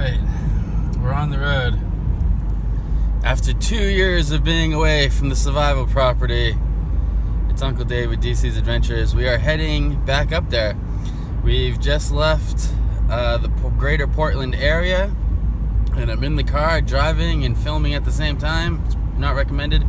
Alright, we're on the road. After 2 years of being away from the survival property, it's Uncle Dave with DEECEE's Adventures. We are heading back up there. We've just left the greater Portland area, and I'm in the car driving and filming at the same time. It's not recommended.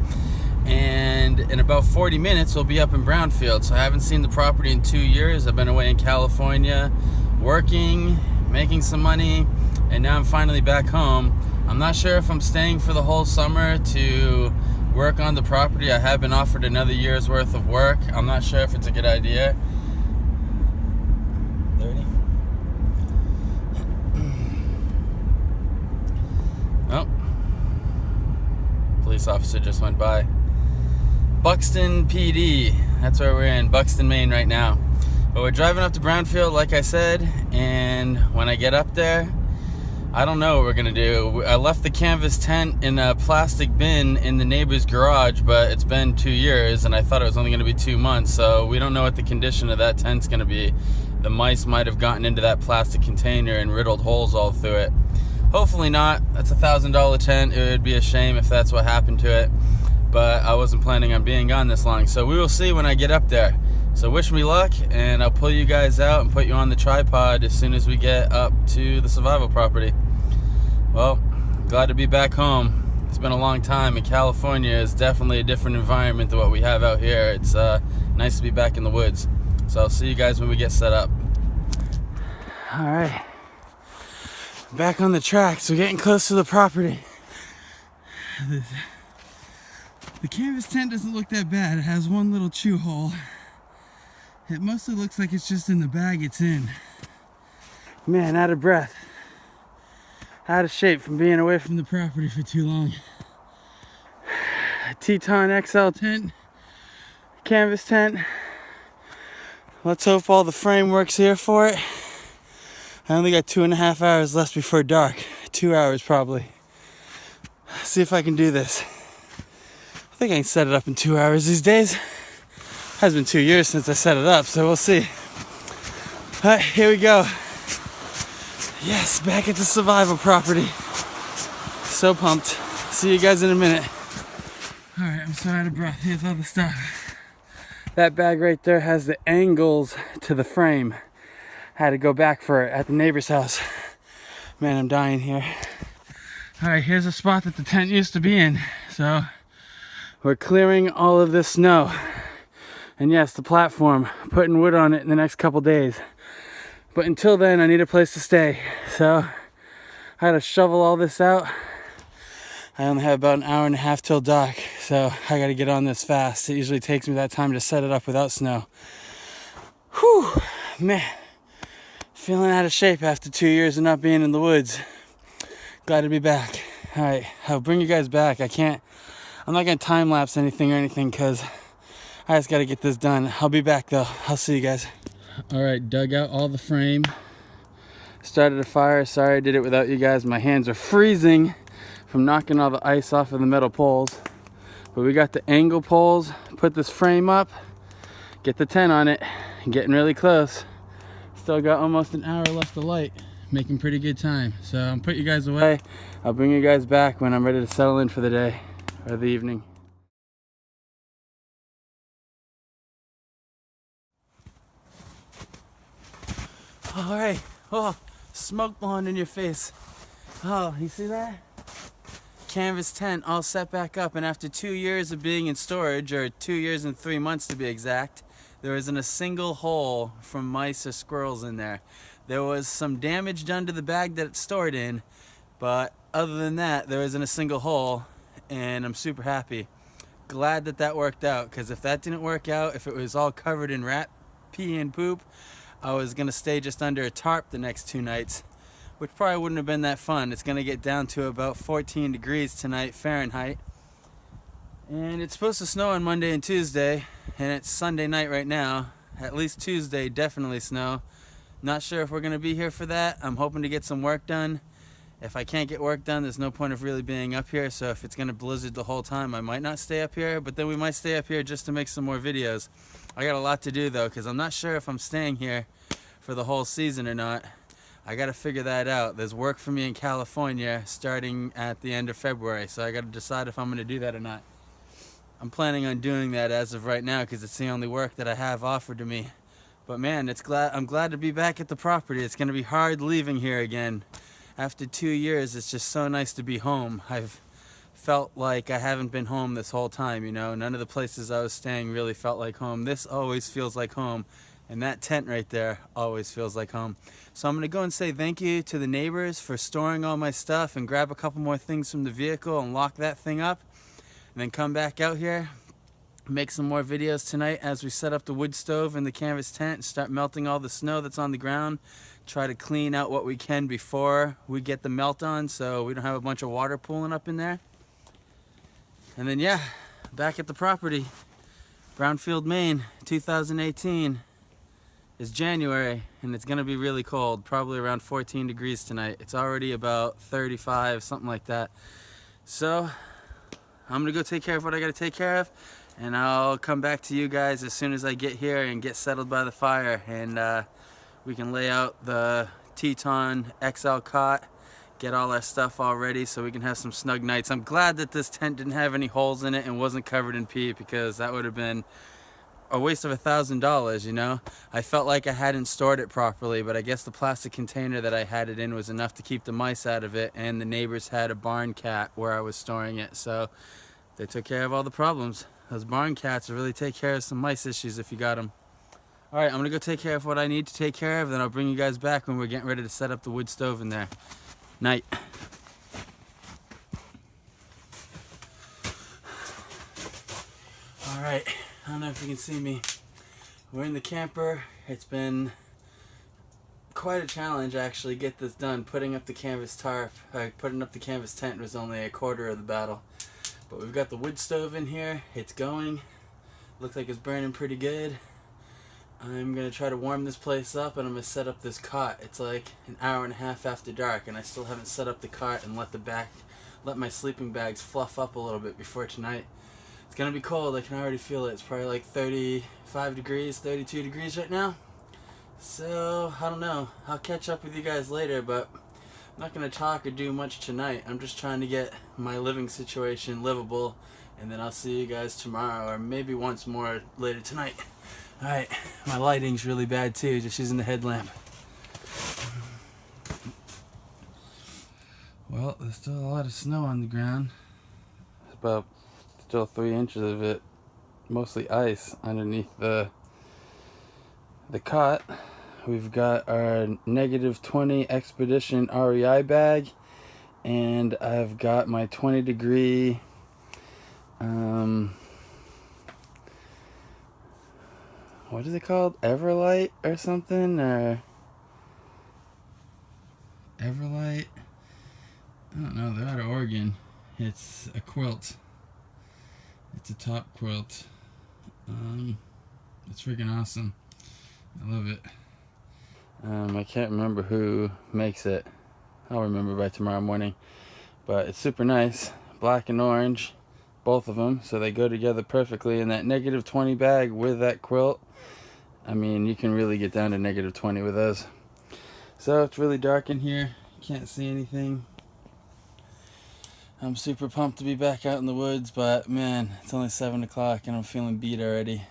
And in about 40 minutes, we'll be up in Brownfield. So I haven't seen the property in 2 years. I've been away in California, working, making some money, and now I'm finally back home. I'm not sure if I'm staying for the whole summer to work on the property. I have been offered another year's worth of work. I'm not sure if it's a good idea. 30. Oh, police officer just went by. Buxton PD, that's where we're in, Buxton, Maine right now. But we're driving up to Brownfield, like I said, and when I get up there, I don't know what we're gonna do. I left the canvas tent in a plastic bin in the neighbor's garage, but it's been 2 years and I thought it was only gonna be 2 months, so we don't know what the condition of that tent's gonna be. The mice might have gotten into that plastic container and riddled holes all through it. Hopefully not. That's a $1,000 tent. It would be a shame if that's what happened to it, but I wasn't planning on being gone this long, so we will see when I get up there. So wish me luck, and I'll pull you guys out and put you on the tripod as soon as we get up to the survival property. Well, glad to be back home. It's been a long time, and California is definitely a different environment than what we have out here. It's nice to be back in the woods. So I'll see you guys when we get set up. All right, back on the tracks. We're getting close to the property. The canvas tent doesn't look that bad. It has one little chew hole. It mostly looks like it's just in the bag it's in. Man, out of breath. Out of shape from being away from the property for too long. Teton XL tent, canvas tent. Let's hope all the frame works here for it. I only got 2.5 hours left before dark. 2 hours probably. See if I can do this. I think I can set it up in 2 hours these days. Has been 2 years since I set it up, so we'll see. All right, here we go. Yes, back at the survival property. So pumped. See you guys in a minute. All right, I'm so out of breath. Here's all the stuff. That bag right there has the angles to the frame. I had to go back for it at the neighbor's house. Man, I'm dying here. All right, here's a spot that the tent used to be in. So we're clearing all of this snow. And yes, the platform, putting wood on it in the next couple days. But until then, I need a place to stay. So I had to shovel all this out. I only have about an hour and a half till dark, so I gotta get on this fast. It usually takes me that time to set it up without snow. Whew, man. Feeling out of shape after 2 years of not being in the woods. Glad to be back. All right, I'll bring you guys back. I'm not gonna time lapse anything or anything because I just gotta get this done. I'll be back though. I'll see you guys. All right, dug out all the frame. Started a fire. Sorry I did it without you guys. My hands are freezing from knocking all the ice off of the metal poles. But we got the angle poles. Put this frame up. Get the tent on it. Getting really close. Still got almost an hour left of light. Making pretty good time. So I'm putting you guys away. I'll bring you guys back when I'm ready to settle in for the day or the evening. All right, oh, smoke blowing in your face. Oh, you see that? Canvas tent all set back up, and after 2 years of being in storage, or 2 years and 3 months to be exact, there isn't a single hole from mice or squirrels in there. There was some damage done to the bag that it's stored in, but other than that, there isn't a single hole, and I'm super happy. Glad that that worked out, because if that didn't work out, if it was all covered in rat pee and poop, I was gonna stay just under a tarp the next 2 nights, which probably wouldn't have been that fun. It's gonna get down to about 14 degrees tonight Fahrenheit, and it's supposed to snow on Monday and Tuesday, and it's Sunday night right now. At least Tuesday, definitely snow. Not sure if we're gonna be here for that. I'm hoping to get some work done. If I can't get work done, there's no point of really being up here, so if it's gonna blizzard the whole time, I might not stay up here, but then we might stay up here just to make some more videos. I got a lot to do though, because I'm not sure if I'm staying here for the whole season or not. I gotta figure that out. There's work for me in California starting at the end of February, so I gotta decide if I'm gonna do that or not. I'm planning on doing that as of right now because it's the only work that I have offered to me. But man, I'm glad to be back at the property. It's gonna be hard leaving here again. After 2 years, it's just so nice to be home. I've felt like I haven't been home this whole time, you know. None of the places I was staying really felt like home. This always feels like home. And that tent right there always feels like home. So I'm gonna go and say thank you to the neighbors for storing all my stuff and grab a couple more things from the vehicle and lock that thing up. And then come back out here, make some more videos tonight as we set up the wood stove and the canvas tent and start melting all the snow that's on the ground. Try to clean out what we can before we get the melt on so we don't have a bunch of water pooling up in there. And then yeah, back at the property. Brownfield, Maine, 2018. It's January and it's gonna be really cold, probably around 14 degrees tonight. It's already about 35, something like that. So I'm gonna go take care of what I gotta take care of, and I'll come back to you guys as soon as I get here and get settled by the fire, and we can lay out the Teton XL cot, get all our stuff all ready so we can have some snug nights. I'm glad that this tent didn't have any holes in it and wasn't covered in pee, because that would have been a waste of $1,000, you know. I felt like I hadn't stored it properly, but I guess the plastic container that I had it in was enough to keep the mice out of it, and the neighbors had a barn cat where I was storing it, so they took care of all the problems. Those barn cats will really take care of some mice issues if you got them. All right, I'm gonna go take care of what I need to take care of, then I'll bring you guys back when we're getting ready to set up the wood stove in there. Night. All right, I don't know if you can see me. We're in the camper. It's been quite a challenge actually get this done. Putting up the canvas tarp, putting up the canvas tent was only a quarter of the battle. But we've got the wood stove in here. It's going. Looks like it's burning pretty good. I'm gonna try to warm this place up, and I'm gonna set up this cot. It's like an hour and a half after dark, and I still haven't set up the cot and let my sleeping bags fluff up a little bit before tonight. It's gonna be cold. I can already feel it. It's probably like 35 degrees, 32 degrees right now. So I don't know. I'll catch up with you guys later, but I'm not gonna talk or do much tonight. I'm just trying to get my living situation livable, and then I'll see you guys tomorrow, or maybe once more later tonight. Alright, my lighting's really bad too, just using the headlamp. Well, there's still a lot of snow on the ground. It's about still 3 inches of it, mostly ice, underneath the cot. We've got our -20 Expedition REI bag, and I've got my 20-degree what is it called? Everlight or something? Or Everlight? I don't know, they're out of Oregon. It's a quilt. It's a top quilt. It's freaking awesome. I love it. I can't remember who makes it. I'll remember by tomorrow morning. But it's super nice. Black and orange. Both of them. So they go together perfectly. And that -20 bag with that quilt. I mean, you can really get down to -20 with those. So it's really dark in here. Can't see anything. I'm super pumped to be back out in the woods. But man, it's only 7 o'clock and I'm feeling beat already.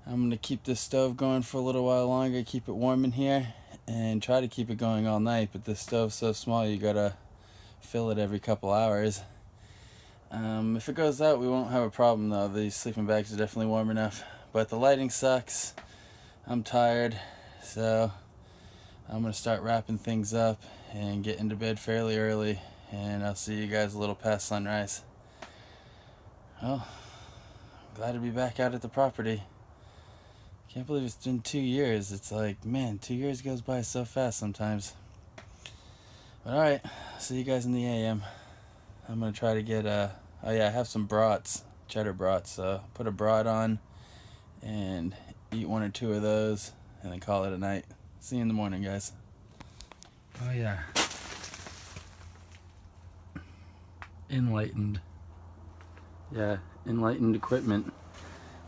I'm going to keep this stove going for a little while longer, keep it warm in here, and try to keep it going all night. But this stove's so small, you gotta fill it every couple hours. If it goes out, we won't have a problem though. These sleeping bags are definitely warm enough. But the lighting sucks. I'm tired, so I'm going to start wrapping things up and get into bed fairly early. And I'll see you guys a little past sunrise. Well, glad to be back out at the property. Can't believe it's been 2 years. It's like, man, 2 years goes by so fast sometimes. But alright, see you guys in the AM. I'm going to try to get oh yeah, I have some brats, cheddar brats. So put a brat on and eat 1 or 2 of those and then call it a night. See you in the morning, guys. Oh yeah. Enlightened. Yeah, Enlightened Equipment.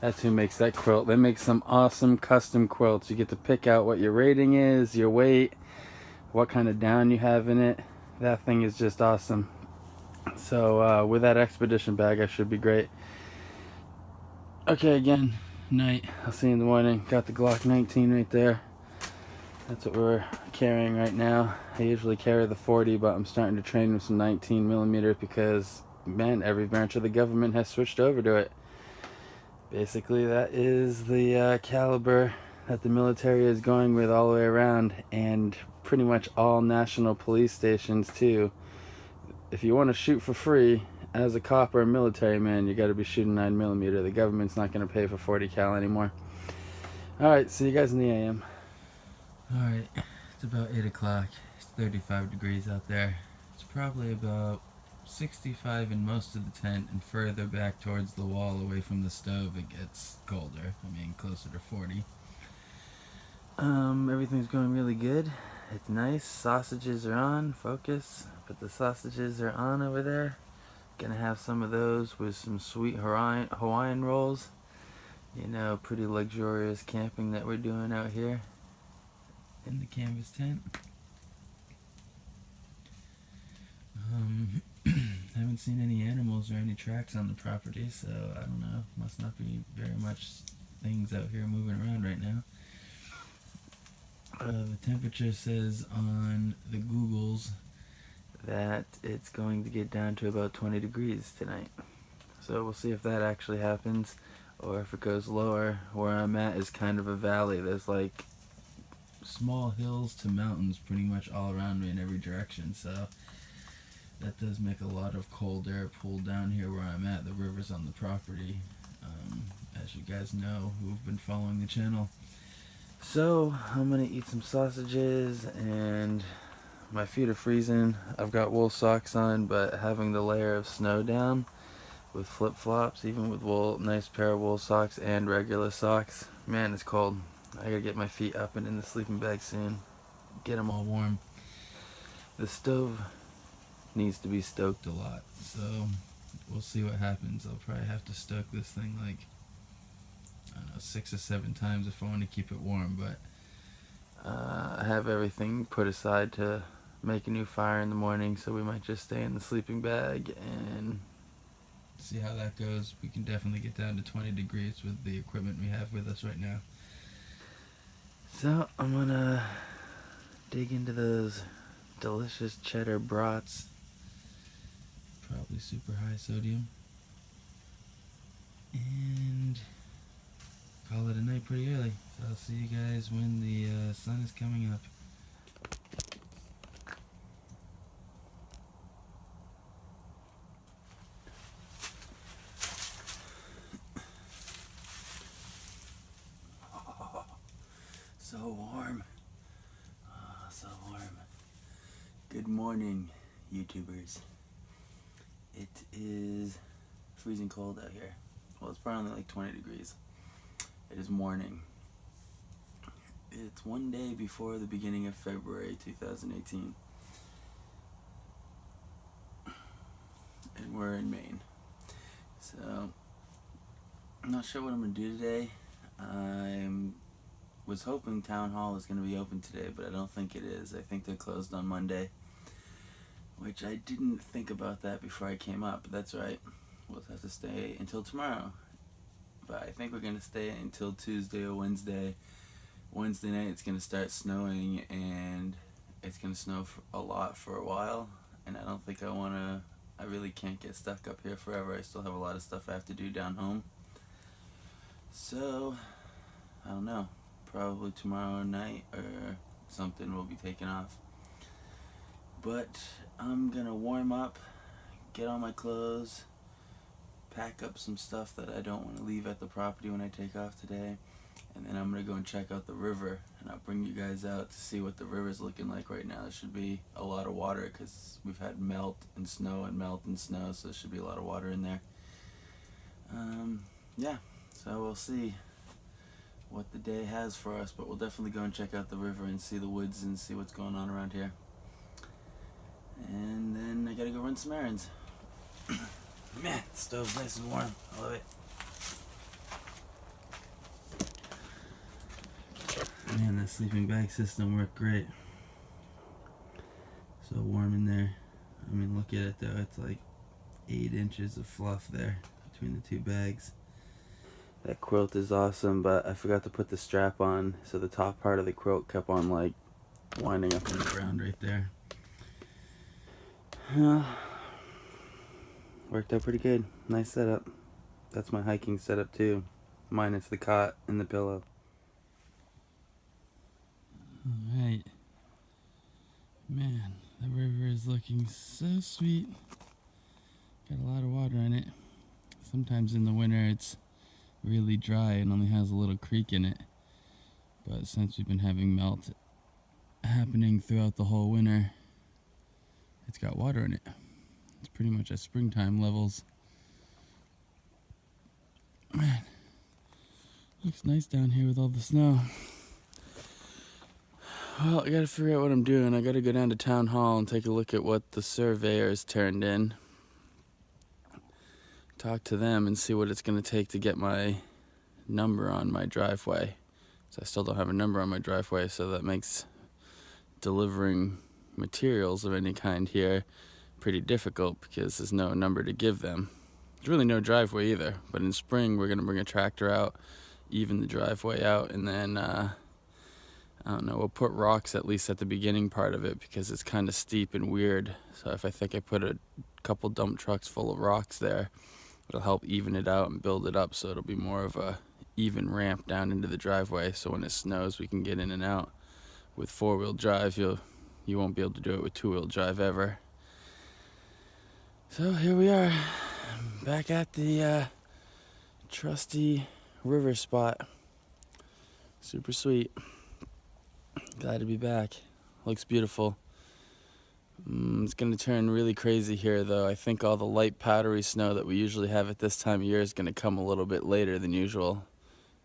That's who makes that quilt. They make some awesome custom quilts. You get to pick out what your rating is, your weight, what kind of down you have in it. That thing is just awesome. So with that expedition bag, I should be great. Okay, again, night. I'll see you in the morning. Got the Glock 19 right there. That's what we're carrying right now. I usually carry the 40, but I'm starting to train with some 19mm because, man, every branch of the government has switched over to it. Basically, that is the caliber that the military is going with all the way around, and pretty much all national police stations too. If you want to shoot for free as a cop or a military man, you got to be shooting 9mm. The government's not going to pay for 40 cal anymore. All right, see you guys in the AM. All right, it's about 8 o'clock. It's 35 degrees out there. It's probably about 65 in most of the tent, and further back towards the wall away from the stove it gets colder. I mean, closer to 40. Everything's going really good. It's nice. Sausages are on. Focus. But the sausages are on over there. Gonna have some of those with some sweet Hawaiian rolls. You know, pretty luxurious camping that we're doing out here in the canvas tent. Haven't seen any animals or any tracks on the property, so I don't know. Must not be very much things out here moving around right now. The temperature says on the Googles that it's going to get down to about 20 degrees tonight. So we'll see if that actually happens, or if it goes lower. Where I'm at is kind of a valley. There's like small hills to mountains pretty much all around me in every direction, so that does make a lot of cold air pull down here where I'm at. The river's on the property, as you guys know who've been following the channel. So I'm gonna eat some sausages, and my feet are freezing. I've got wool socks on, but having the layer of snow down with flip-flops, even with wool, nice pair of wool socks and regular socks, man, it's cold. I gotta get my feet up and in the sleeping bag soon, get them all warm. The stove needs to be stoked a lot, so we'll see what happens. I'll probably have to stoke this thing like, I don't know, 6 or 7 times if I want to keep it warm, but I have everything put aside to make a new fire in the morning, so we might just stay in the sleeping bag and see how that goes. We can definitely get down to 20 degrees with the equipment we have with us right now. So I'm gonna dig into those delicious cheddar brats. Probably super high sodium. And call it a night pretty early. So I'll see you guys when the sun is coming up. Oh, so warm. Oh, so warm. Good morning, YouTubers. It is freezing cold out here. Well, it's probably only like 20 degrees. It is morning. It's one day before the beginning of February 2018. And we're in Maine. So, I'm not sure what I'm going to do today. I was hoping Town Hall was going to be open today, but I don't think it is. I think they're closed on Monday. Which I didn't think about that before I came up, but that's right. We'll have to stay until tomorrow. But I think we're going to stay until Tuesday or Wednesday. Wednesday night it's going to start snowing, and it's going to snow a lot for a while. And I don't think I really can't get stuck up here forever. I still have a lot of stuff I have to do down home. So, I don't know. Probably tomorrow night or something will be taken off. But I'm gonna warm up, get all my clothes, pack up some stuff that I don't want to leave at the property when I take off today, and then I'm gonna go and check out the river, and I'll bring you guys out to see what the river's looking like right now. There should be a lot of water because we've had melt and snow and melt and snow, so there should be a lot of water in there. Yeah, so we'll see what the day has for us, but we'll definitely go and check out the river and see the woods and see what's going on around here. And then I gotta go run some errands. Man, the stove's nice and warm. I love it. Man, that sleeping bag system worked great. So warm in there. I mean, look at it though, it's like 8 inches of fluff there between the two bags. That quilt is awesome, but I forgot to put the strap on, so the top part of the quilt kept on like winding up in the ground right there. Worked out pretty good. Nice setup. That's my hiking setup too, minus the cot and the pillow. Alright. Man, the river is looking so sweet. Got a lot of water in it. Sometimes in the winter it's really dry and only has a little creek in it. But since we've been having melt happening throughout the whole winter, it's got water in it. It's pretty much at springtime levels. Man, looks nice down here with all the snow. Well, I gotta figure out what I'm doing. I gotta go down to town hall and take a look at what the surveyors turned in. Talk to them and see what it's gonna take to get my number on my driveway. So I still don't have a number on my driveway, so that makes delivering materials of any kind here pretty difficult because there's no number to give them. There's really no driveway either, but in spring we're gonna bring a tractor out, even the driveway out, and then I don't know, we'll put rocks at least at the beginning part of it because it's kind of steep and weird. So if I put a couple dump trucks full of rocks there, it'll help even it out and build it up so it'll be more of a even ramp down into the driveway, so when it snows we can get in and out. With 4-wheel drive you won't be able to do it with 2-wheel drive ever. So here we are, back at the trusty river spot. Super sweet. Glad to be back. Looks beautiful. It's going to turn really crazy here though. I think all the light powdery snow that we usually have at this time of year is going to come a little bit later than usual.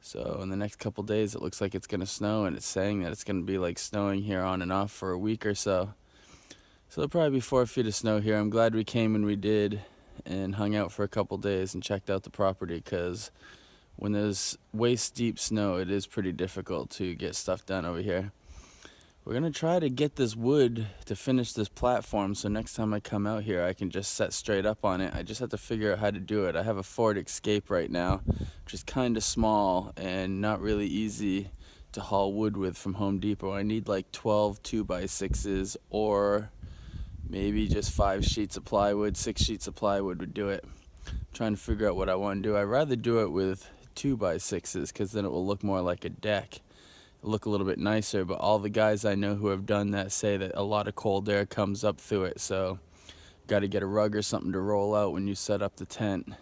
So in the next couple days it looks like it's going to snow, and it's saying that it's going to be like snowing here on and off for a week or so. So there'll probably be 4 feet of snow here. I'm glad we came when we did and hung out for a couple days and checked out the property, because when there's waist deep snow it is pretty difficult to get stuff done over here. We're going to try to get this wood to finish this platform, so next time I come out here I can just set straight up on it. I just have to figure out how to do it. I have a Ford Escape right now, which is kind of small and not really easy to haul wood with from Home Depot. I need like 12 2x6s or maybe just 5 sheets of plywood. 6 sheets of plywood would do it. I'm trying to figure out what I want to do. I'd rather do it with 2x6s because then it will look more like a deck. Look a little bit nicer, but all the guys I know who have done that say that a lot of cold air comes up through it, so got to get a rug or something to roll out when you set up the tent,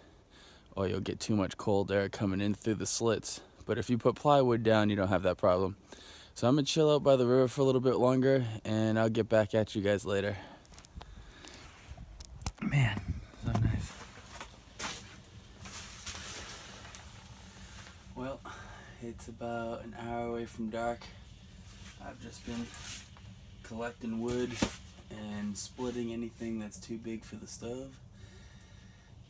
or you'll get too much cold air coming in through the slits. But if you put plywood down, you don't have that problem. So I'm gonna chill out by the river for a little bit longer, and I'll get back at you guys later. Man, so nice. Well, it's about an hour away from dark. I've just been collecting wood and splitting anything that's too big for the stove.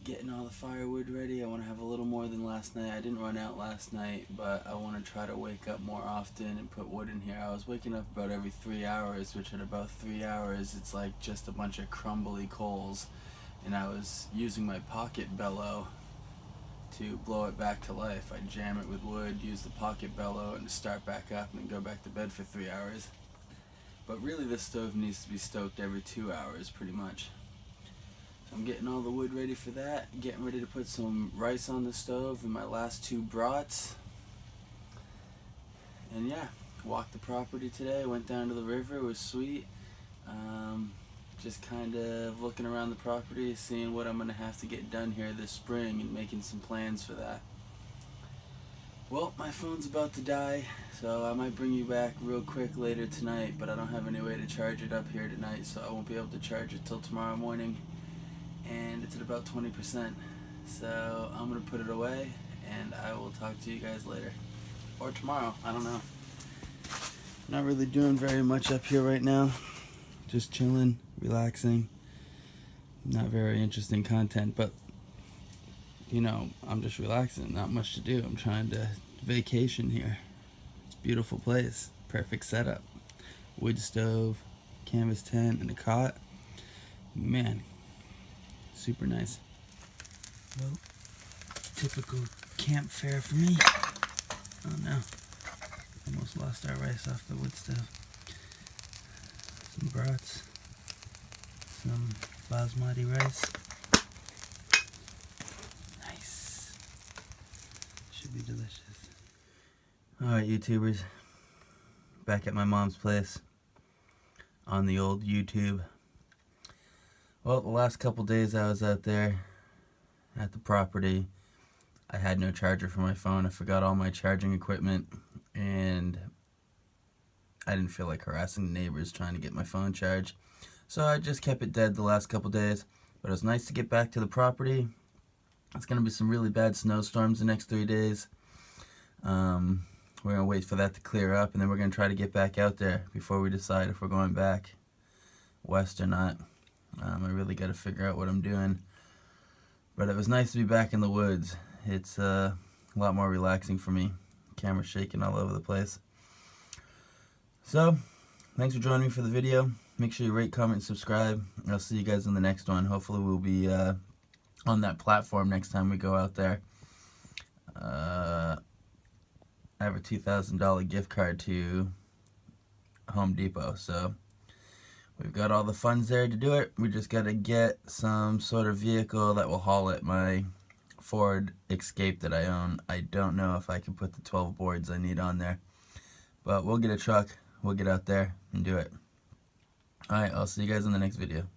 Getting all the firewood ready. I want to have a little more than last night. I didn't run out last night, but I want to try to wake up more often and put wood in here. I was waking up about every 3 hours, which at about 3 hours it's like just a bunch of crumbly coals. And I was using my pocket bellow to blow it back to life. I jam it with wood, use the pocket bellow, and start back up and then go back to bed for 3 hours. But really this stove needs to be stoked every 2 hours pretty much. So I'm getting all the wood ready for that, getting ready to put some rice on the stove and my last 2 brats. And yeah, walked the property today, went down to the river, it was sweet. Just kind of looking around the property, seeing what I'm going to have to get done here this spring and making some plans for that. Well, my phone's about to die, so I might bring you back real quick later tonight, but I don't have any way to charge it up here tonight, so I won't be able to charge it till tomorrow morning, and it's at about 20%. So I'm going to put it away, and I will talk to you guys later. Or tomorrow, I don't know. Not really doing very much up here right now. Just chilling, relaxing. Not very interesting content, but you know, I'm just relaxing, not much to do. I'm trying to vacation here. It's a beautiful place, perfect setup. Wood stove, canvas tent and a cot. Man, super nice. Well, typical camp fare for me. Oh no, almost lost our rice off the wood stove. Some brats, some basmati rice. Nice. Should be delicious. Alright, YouTubers. Back at my mom's place on the old YouTube. Well, the last couple days I was out there at the property, I had no charger for my phone. I forgot all my charging equipment, and I didn't feel like harassing the neighbors trying to get my phone charged. So I just kept it dead the last couple days. But it was nice to get back to the property. It's going to be some really bad snowstorms the next 3 days. We're going to wait for that to clear up, and then we're going to try to get back out there before we decide if we're going back west or not. I really got to figure out what I'm doing. But it was nice to be back in the woods. It's a lot more relaxing for me. Camera's shaking all over the place. So, thanks for joining me for the video. Make sure you rate, comment, and subscribe. I'll see you guys in the next one. Hopefully we'll be on that platform next time we go out there. I have a $2,000 gift card to Home Depot, so we've got all the funds there to do it. We just got to get some sort of vehicle that will haul it. My Ford Escape that I own, I don't know if I can put the 12 boards I need on there, but we'll get a truck. We'll get out there and do it. Alright, I'll see you guys in the next video.